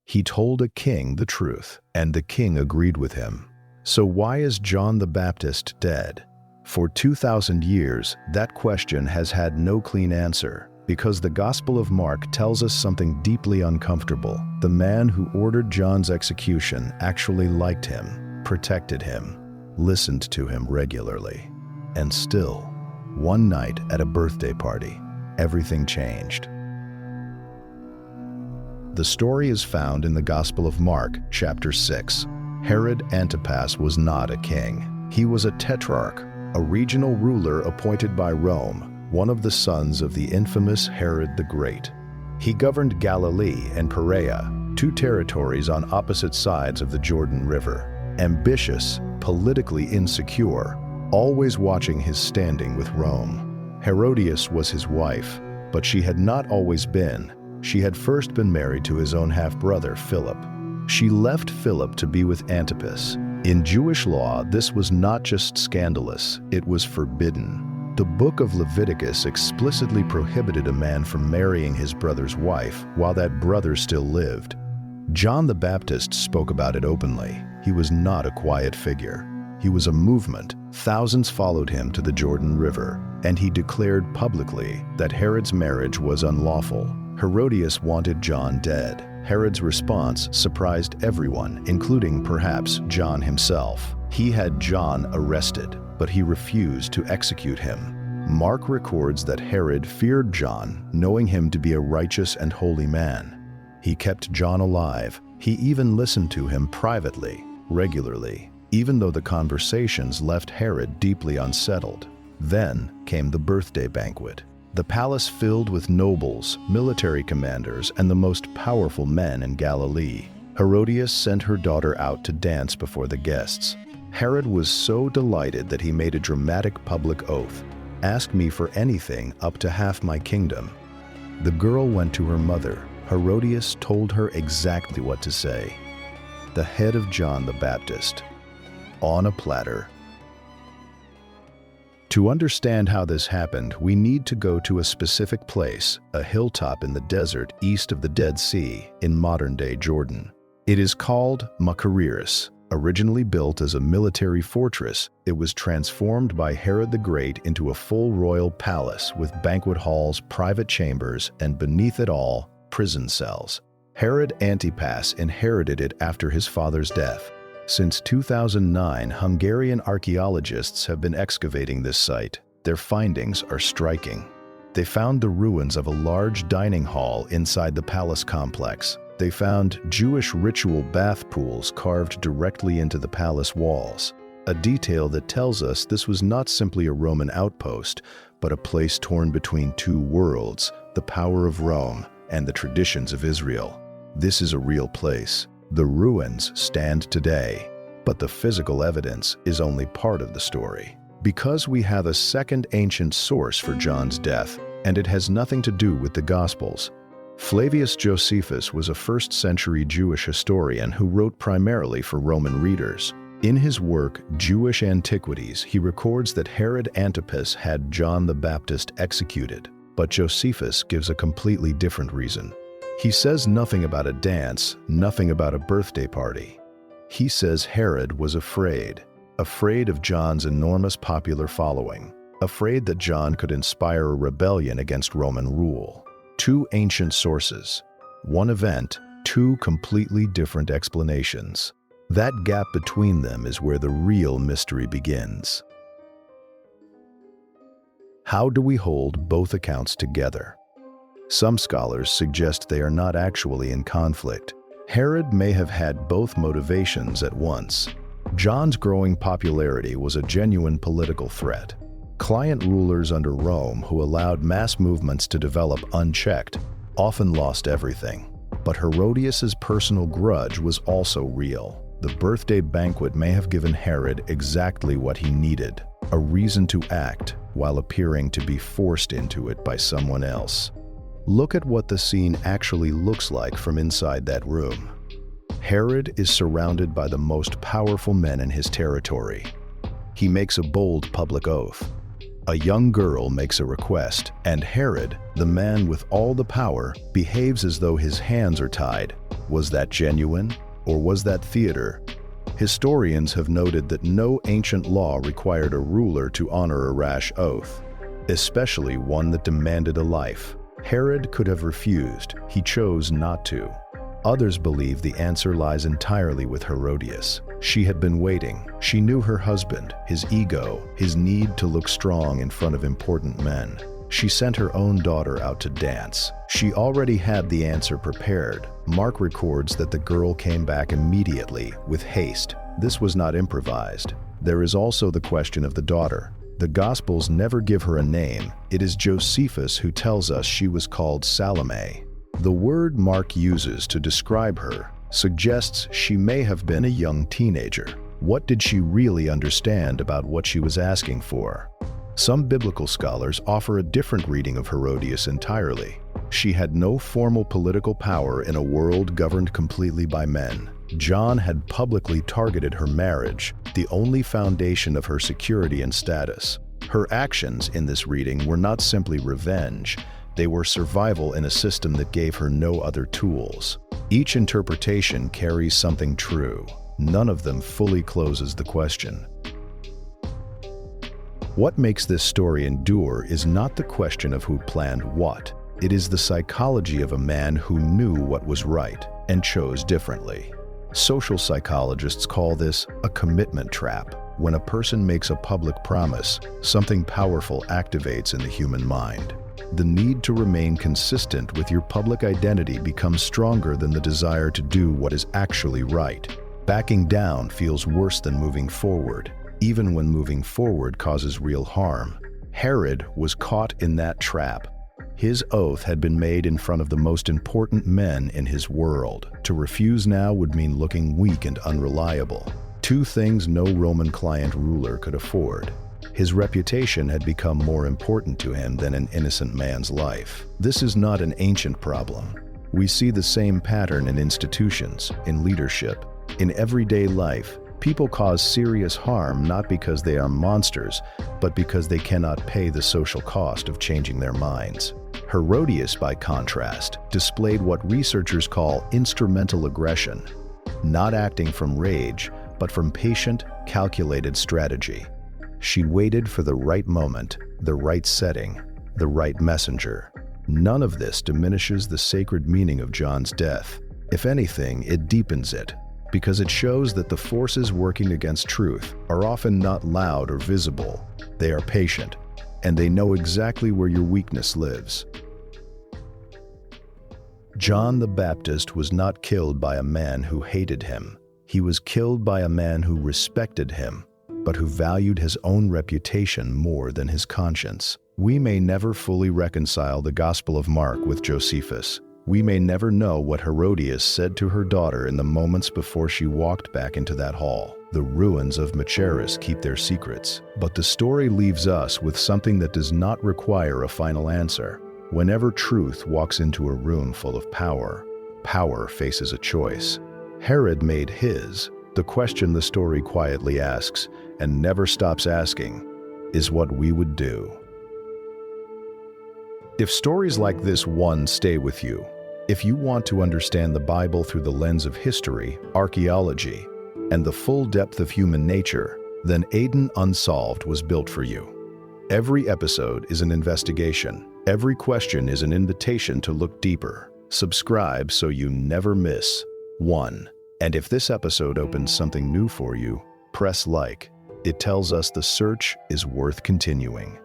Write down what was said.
He told a king the truth, and the king agreed with him. So why is John the Baptist dead? For 2,000 years, that question has had no clean answer, because the Gospel of Mark tells us something deeply uncomfortable. The man who ordered John's execution actually liked him, protected him, listened to him regularly. And still, one night at a birthday party, everything changed. The story is found in the Gospel of Mark, chapter 6. Herod Antipas was not a king. He was a tetrarch, a regional ruler appointed by Rome, one of the sons of the infamous Herod the Great. He governed Galilee and Perea, two territories on opposite sides of the Jordan River. Ambitious, politically insecure, always watching his standing with Rome. Herodias was his wife, but she had not always been. She had first been married to his own half-brother, Philip. She left Philip to be with Antipas. In Jewish law, this was not just scandalous, it was forbidden. The book of Leviticus explicitly prohibited a man from marrying his brother's wife while that brother still lived. John the Baptist spoke about it openly. He was not a quiet figure. He was a movement. Thousands followed him to the Jordan River, and he declared publicly that Herod's marriage was unlawful. Herodias wanted John dead. Herod's response surprised everyone, including perhaps John himself. He had John arrested, but he refused to execute him. Mark records that Herod feared John, knowing him to be a righteous and holy man. He kept John alive. He even listened to him privately, regularly, even though the conversations left Herod deeply unsettled. Then came the birthday banquet. The palace filled with nobles, military commanders, and the most powerful men in Galilee. Herodias sent her daughter out to dance before the guests. Herod was so delighted that he made a dramatic public oath. "Ask me for anything up to half my kingdom." The girl went to her mother. Herodias told her exactly what to say. The head of John the Baptist, on a platter. To understand how this happened, we need to go to a specific place, a hilltop in the desert east of the Dead Sea in modern-day Jordan. It is called Machaerus. Originally built as a military fortress, it was transformed by Herod the Great into a full royal palace with banquet halls, private chambers, and beneath it all, prison cells. Herod Antipas inherited it after his father's death. Since 2009, Hungarian archaeologists have been excavating this site. Their findings are striking. They found the ruins of a large dining hall inside the palace complex. They found Jewish ritual bath pools carved directly into the palace walls, a detail that tells us this was not simply a Roman outpost, but a place torn between two worlds, the power of Rome and the traditions of Israel. This is a real place. The ruins stand today, but the physical evidence is only part of the story. Because we have a second ancient source for John's death, and it has nothing to do with the Gospels. Flavius Josephus was a first-century Jewish historian who wrote primarily for Roman readers. In his work, Jewish Antiquities, he records that Herod Antipas had John the Baptist executed, but Josephus gives a completely different reason. He says nothing about a dance, nothing about a birthday party. He says Herod was afraid of John's enormous popular following, afraid that John could inspire a rebellion against Roman rule. Two ancient sources, one event, two completely different explanations. That gap between them is where the real mystery begins. How do we hold both accounts together? Some scholars suggest they are not actually in conflict. Herod may have had both motivations at once. John's growing popularity was a genuine political threat. Client rulers under Rome who allowed mass movements to develop unchecked often lost everything. But Herodias' personal grudge was also real. The birthday banquet may have given Herod exactly what he needed, a reason to act while appearing to be forced into it by someone else. Look at what the scene actually looks like from inside that room. Herod is surrounded by the most powerful men in his territory. He makes a bold public oath. A young girl makes a request, and Herod, the man with all the power, behaves as though his hands are tied. Was that genuine, or was that theater? Historians have noted that no ancient law required a ruler to honor a rash oath, especially one that demanded a life. Herod could have refused, he chose not to. Others believe the answer lies entirely with Herodias. She had been waiting. She knew her husband, his ego, his need to look strong in front of important men. She sent her own daughter out to dance. She already had the answer prepared. Mark records that the girl came back immediately, with haste. This was not improvised. There is also the question of the daughter. The Gospels never give her a name. It is Josephus who tells us she was called Salome. The word Mark uses to describe her suggests she may have been a young teenager. What did she really understand about what she was asking for? Some biblical scholars offer a different reading of Herodias entirely. She had no formal political power in a world governed completely by men. John had publicly targeted her marriage, the only foundation of her security and status. Her actions in this reading were not simply revenge. They were survival in a system that gave her no other tools. Each interpretation carries something true. None of them fully closes the question. What makes this story endure is not the question of who planned what. It is the psychology of a man who knew what was right and chose differently. Social psychologists call this a commitment trap. When a person makes a public promise, something powerful activates in the human mind. The need to remain consistent with your public identity becomes stronger than the desire to do what is actually right. Backing down feels worse than moving forward, even when moving forward causes real harm. Herod was caught in that trap. His oath had been made in front of the most important men in his world. To refuse now would mean looking weak and unreliable. Two things no Roman client ruler could afford. His reputation had become more important to him than an innocent man's life. This is not an ancient problem. We see the same pattern in institutions, in leadership, in everyday life. People cause serious harm not because they are monsters, but because they cannot pay the social cost of changing their minds. Herodias, by contrast, displayed what researchers call instrumental aggression, not acting from rage, but from patient, calculated strategy. She waited for the right moment, the right setting, the right messenger. None of this diminishes the sacred meaning of John's death. If anything, it deepens it, because it shows that the forces working against truth are often not loud or visible. They are patient, and they know exactly where your weakness lives. John the Baptist was not killed by a man who hated him. He was killed by a man who respected him, but who valued his own reputation more than his conscience. We may never fully reconcile the Gospel of Mark with Josephus. We may never know what Herodias said to her daughter in the moments before she walked back into that hall. The ruins of Machaerus keep their secrets, but the story leaves us with something that does not require a final answer. Whenever truth walks into a room full of power, power faces a choice. Herod made his. The question the story quietly asks, and never stops asking, is what we would do. If stories like this one stay with you, if you want to understand the Bible through the lens of history, archaeology, and the full depth of human nature, then Eden Unsolved was built for you. Every episode is an investigation. Every question is an invitation to look deeper. Subscribe so you never miss one. And if this episode opens something new for you, press like. It tells us the search is worth continuing.